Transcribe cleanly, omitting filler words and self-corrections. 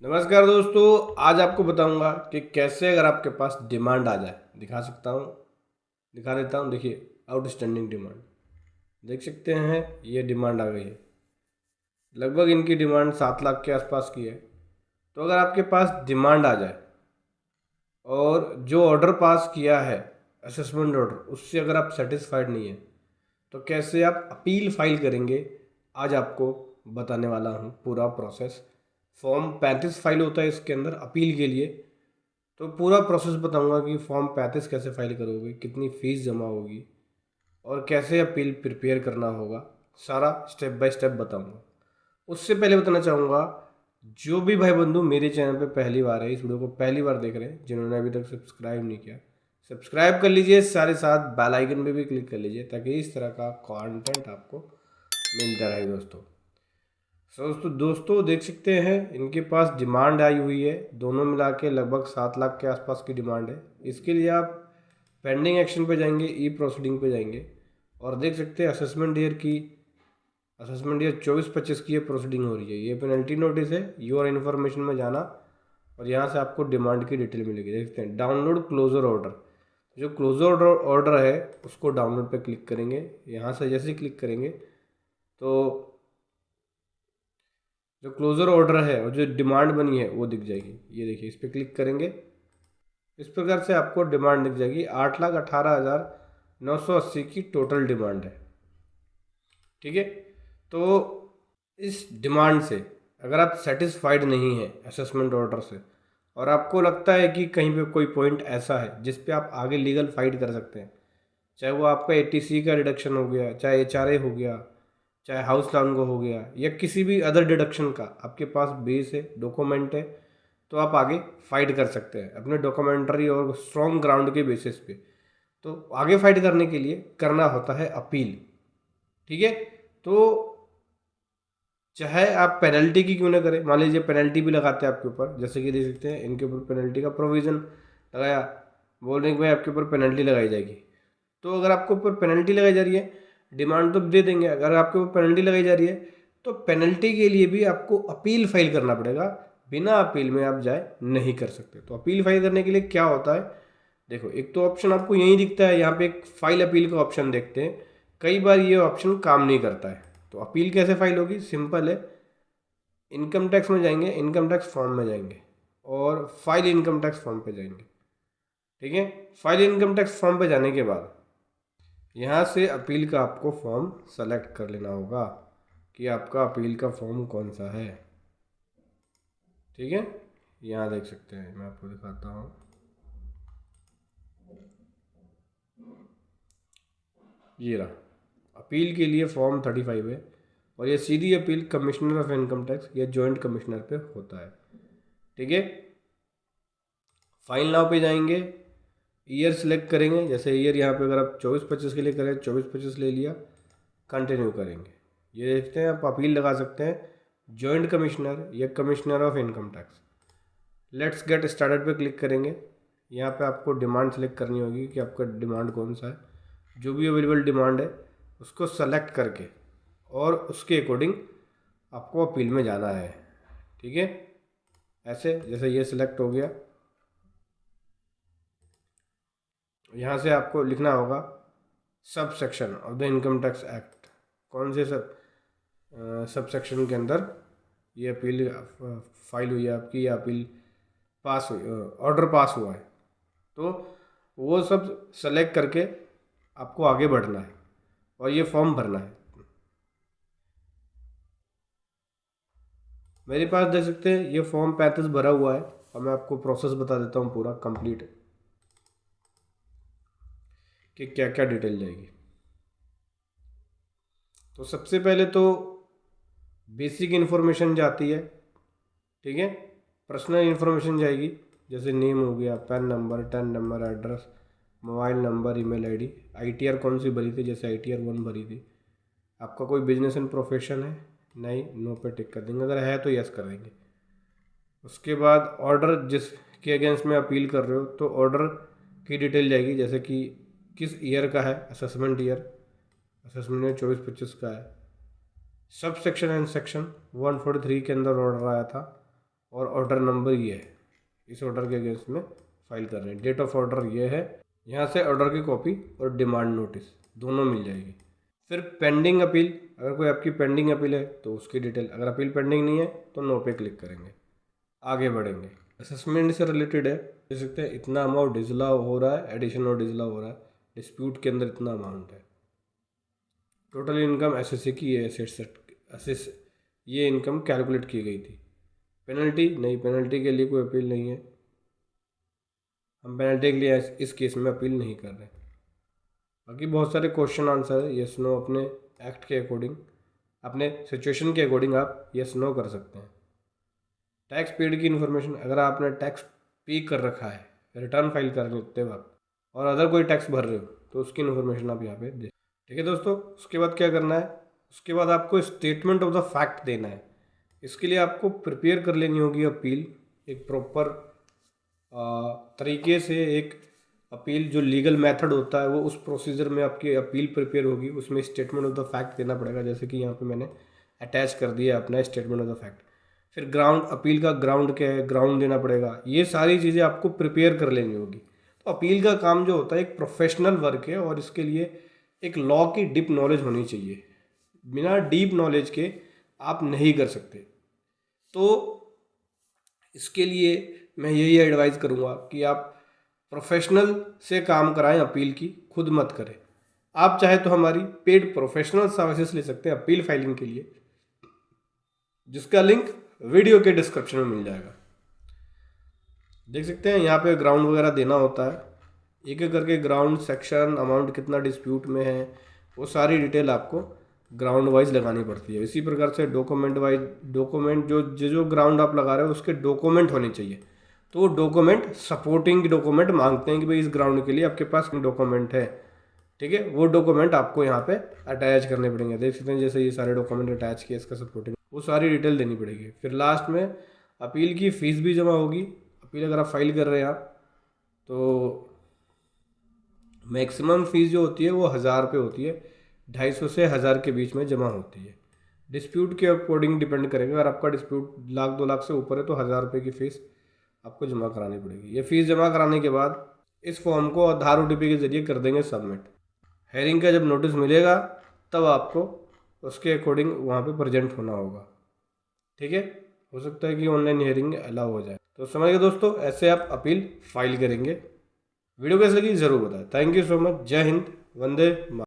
नमस्कार दोस्तों, आज आपको बताऊंगा कि कैसे अगर आपके पास डिमांड आ जाए। दिखा देता हूँ। देखिए, आउटस्टैंडिंग डिमांड देख सकते हैं। ये डिमांड आ गई है। लगभग इनकी डिमांड 7 लाख के आसपास की है। तो अगर आपके पास डिमांड आ जाए और जो ऑर्डर पास किया है, असेसमेंट ऑर्डर, उससे अगर आप सेटिस्फाइड नहीं है तो कैसे आप अपील फाइल करेंगे, आज आपको बताने वाला हूँ पूरा प्रोसेस। फॉर्म 35 फाइल होता है इसके अंदर अपील के लिए। तो पूरा प्रोसेस बताऊंगा कि फॉर्म 35 कैसे फाइल करोगे, कितनी फ़ीस जमा होगी और कैसे अपील प्रिपेयर करना होगा। सारा स्टेप बाय स्टेप बताऊंगा। उससे पहले बताना चाहूँगा, जो भी भाई बंधु मेरे चैनल पे पहली बार है, इस वीडियो को पहली बार देख रहे हैं, जिन्होंने अभी तक सब्सक्राइब नहीं किया, सब्सक्राइब कर लीजिए। सारे साथ बेल आइकन पे भी क्लिक कर लीजिए ताकि इस तरह का कंटेंट आपको मिलता रहे दोस्तों। दोस्तों देख सकते हैं, इनके पास डिमांड आई हुई है। दोनों मिला के लगभग 7 लाख के आसपास की डिमांड है। इसके लिए आप पेंडिंग एक्शन पे जाएंगे, ई प्रोसीडिंग पे जाएंगे और देख सकते हैं असेसमेंट ईयर 24-25 की ये प्रोसीडिंग हो रही है। ये पेनल्टी नोटिस है। योर इन्फॉर्मेशन में जाना और यहाँ से आपको डिमांड की डिटेल मिलेगी। देखते हैं, डाउनलोड क्लोजर ऑर्डर। जो क्लोजर ऑर्डर है उसको डाउनलोड पे क्लिक करेंगे। यहाँ से जैसे ही क्लिक करेंगे तो जो क्लोजर ऑर्डर है और जो डिमांड बनी है वो दिख जाएगी। ये देखिए, इस पर क्लिक करेंगे, इस प्रकार से आपको डिमांड दिख जाएगी। 8,18,980 की टोटल डिमांड है। ठीक है। तो इस डिमांड से अगर आप सेटिस्फाइड नहीं हैं असेसमेंट ऑर्डर से, और आपको लगता है कि कहीं पे कोई पॉइंट ऐसा है जिस पे आप आगे लीगल फाइट कर सकते हैं, चाहे वो आपका एटीसी का डिडक्शन हो गया, चाहे एचआरए हो गया, चाहे हाउस लोन को हो गया, या किसी भी अदर डिडक्शन का आपके पास बेस है, डॉक्यूमेंट है, तो आप आगे फाइट कर सकते हैं अपने डॉक्यूमेंट्री और स्ट्रॉन्ग ग्राउंड के बेसिस पे। तो आगे फाइट करने के लिए करना होता है अपील। ठीक है। तो चाहे आप पेनल्टी की क्यों ना करें, मान लीजिए पेनल्टी भी लगाते हैं आपके ऊपर, जैसे कि देख सकते हैं इनके ऊपर पेनल्टी का प्रोविज़न लगाया, बोल रहे हैं कि भाई आपके ऊपर पेनल्टी लगाई जाएगी। तो अगर आपके ऊपर पेनल्टी लगाई जा रही है, डिमांड तो दे देंगे। अगर आपके ऊपर पेनल्टी लगाई जा रही है तो पेनल्टी के लिए भी आपको अपील फाइल करना पड़ेगा। बिना अपील में आप जाए नहीं कर सकते। तो अपील फाइल करने के लिए क्या होता है, देखो, एक तो ऑप्शन आपको यहीं दिखता है, यहाँ पे एक फाइल अपील का ऑप्शन देखते हैं। कई बार ये ऑप्शन काम नहीं करता है। तो अपील कैसे फाइल होगी, सिंपल है। इनकम टैक्स में जाएंगे, इनकम टैक्स फॉर्म में जाएंगे और फाइल इनकम टैक्स फॉर्म पे जाएंगे। ठीक है। फाइल इनकम टैक्स फॉर्म पे जाने के बाद यहाँ से अपील का आपको फॉर्म सेलेक्ट कर लेना होगा कि आपका अपील का फॉर्म कौन सा है। ठीक है। यहाँ देख सकते हैं, मैं आपको दिखाता हूँ। ये रहा, अपील के लिए फॉर्म 35 है और ये सीधी appeal commissioner of income tax या जॉइंट कमिश्नर पे होता है। ठीक है। फाइल नाउ पे जाएंगे, ईयर सेलेक्ट करेंगे। जैसे ईयर यहाँ पे अगर आप 24-25 के लिए करें, 24-25 ले लिया, कंटिन्यू करेंगे। ये देखते हैं, आप अपील लगा सकते हैं जॉइंट कमिश्नर या commissioner of income tax. Let's get started पे क्लिक करेंगे। यहाँ पे आपको डिमांड सेलेक्ट करनी होगी कि आपका डिमांड कौन सा है। जो भी अवेलेबल डिमांड है उसको सेलेक्ट करके और उसके अकॉर्डिंग आपको अपील में जाना है। ठीक है। ऐसे जैसे ये सिलेक्ट हो गया, यहाँ से आपको लिखना होगा sub section of the income tax act. कौन से सब सेक्शन के अंदर ये अपील फाइल हुई है आपकी, या अपील पास हुई, ऑर्डर पास हुआ है। तो वो सब सेलेक्ट करके आपको आगे बढ़ना है और ये फॉर्म भरना है। मेरे पास देख सकते हैं ये फॉर्म 35 भरा हुआ है और मैं आपको प्रोसेस बता देता हूँ पूरा कंप्लीट कि क्या क्या डिटेल जाएगी। तो सबसे पहले तो बेसिक इन्फॉर्मेशन जाती है। ठीक है। पर्सनल इन्फॉर्मेशन जाएगी, जैसे नेम हो गया, pan number, tan number, address, mobile number, email ID, ITR कौन सी भरी थी, जैसे आईटीआर 1 भरी थी। आपका कोई बिजनेस एंड प्रोफेशन है, नहीं, नो पे टिक कर देंगे। अगर है तो यस कर देंगे। उसके बाद ऑर्डर जिसके अगेंस्ट में अपील कर रहे हो, तो ऑर्डर की डिटेल जाएगी, जैसे कि किस ईयर का है, असेसमेंट ईयर, असेसमेंट ईयर 24-25 का है। सब सेक्शन एंड सेक्शन 143 के अंदर ऑर्डर आया था और ऑर्डर नंबर ये है, इस ऑर्डर के अगेंस्ट में फाइल कर रहे हैं। डेट ऑफ ऑर्डर ये है, यहाँ से ऑर्डर की कॉपी और डिमांड नोटिस दोनों मिल जाएगी। फिर पेंडिंग अपील, अगर कोई आपकी पेंडिंग अपील है तो उसकी डिटेल, अगर अपील पेंडिंग नहीं है तो नो पे क्लिक करेंगे, आगे बढ़ेंगे। असेसमेंट से रिलेटेड है, देख सकते हैं इतना अमाउंट डिजला हो रहा है, एडिशन और डिजला हो रहा है, डिस्प्यूट के अंदर इतना अमाउंट है। टोटल इनकम एसएससी की ये एसेस ये इनकम कैलकुलेट की गई थी। पेनल्टी नहीं, पेनल्टी के लिए कोई अपील नहीं है, हम पेनल्टी के लिए इस केस में अपील नहीं कर रहे। बाकी बहुत सारे क्वेश्चन आंसर है, यस नो अपने एक्ट के अकॉर्डिंग, अपने सिचुएशन के अकॉर्डिंग आप यस नो कर सकते हैं। टैक्स पेड की इन्फॉर्मेशन, अगर आपने टैक्स पे कर रखा है रिटर्न फाइल करते वक्त और अदर कोई टैक्स भर रहे हो तो उसकी इन्फॉर्मेशन आप यहाँ पे दे। ठीक है दोस्तों, उसके बाद क्या करना है, उसके बाद आपको स्टेटमेंट ऑफ द फैक्ट देना है। इसके लिए आपको प्रिपेयर कर लेनी होगी अपील, एक प्रॉपर तरीके से एक अपील जो लीगल मेथड होता है वो उस प्रोसीजर में आपकी अपील प्रिपेयर होगी, उसमें स्टेटमेंट ऑफ द फैक्ट देना पड़ेगा, जैसे कि यहाँ पे मैंने अटैच कर दिया अपना स्टेटमेंट ऑफ द फैक्ट। फिर ग्राउंड, अपील का ग्राउंड क्या है, ग्राउंड देना पड़ेगा, ये सारी चीज़ें आपको प्रिपेयर कर लेनी होगी। तो अपील का काम जो होता है एक प्रोफेशनल वर्क है और इसके लिए एक लॉ की डीप नॉलेज होनी चाहिए, बिना डीप नॉलेज के आप नहीं कर सकते। तो इसके लिए मैं यही एडवाइस करूँगा कि आप प्रोफेशनल से काम कराएं, अपील की खुद मत करें। आप चाहे तो हमारी पेड प्रोफेशनल सर्विसेज ले सकते हैं अपील फाइलिंग के लिए, जिसका लिंक वीडियो के डिस्क्रिप्शन में मिल जाएगा। देख सकते हैं यहाँ पे ग्राउंड वगैरह देना होता है, एक एक करके ग्राउंड, सेक्शन, अमाउंट कितना डिस्प्यूट में है, वो सारी डिटेल आपको ग्राउंड वाइज लगानी पड़ती है। इसी प्रकार से डॉक्यूमेंट वाइज, डॉक्यूमेंट जो ग्राउंड आप लगा रहे हो उसके डॉक्यूमेंट होने चाहिए। तो वो डॉक्यूमेंट, सपोर्टिंग डॉक्यूमेंट मांगते हैं कि भाई इस ग्राउंड के लिए आपके पास डॉक्यूमेंट है, ठीक है, वो डॉक्यूमेंट आपको यहाँ पे अटैच करने पड़ेंगे। देख सकते हैं जैसे ये सारे डॉक्यूमेंट अटैच किए, इसका सपोर्टिंग, वो सारी डिटेल देनी पड़ेगी। फिर लास्ट में अपील की फ़ीस भी जमा होगी। अपील अगर आप फाइल कर रहे हैं आप, तो मैक्सिमम फ़ीस जो होती है वो 1000 रुपये होती है, 250 से 1000 के बीच में जमा होती है। डिस्प्यूट के अकॉर्डिंग डिपेंड करेगा, अगर आपका डिस्प्यूट 1,00,000 2 लाख से ऊपर है तो 1000 रुपये की फ़ीस आपको जमा करानी पड़ेगी। ये फ़ीस जमा कराने के बाद इस फॉर्म को आधार OTP के ज़रिए कर देंगे सबमिट। हेयरिंग का जब नोटिस मिलेगा तब आपको उसके अकॉर्डिंग वहाँ पे प्रेजेंट होना होगा, ठीक है। हो सकता है कि ऑनलाइन हेयरिंग अलाउ हो जाए। तो समझ गए दोस्तों, ऐसे आप अपील फाइल करेंगे। वीडियो कैसे लगी ज़रूर बताएं। Thank you so much. जय हिंद, वंदे मातरम।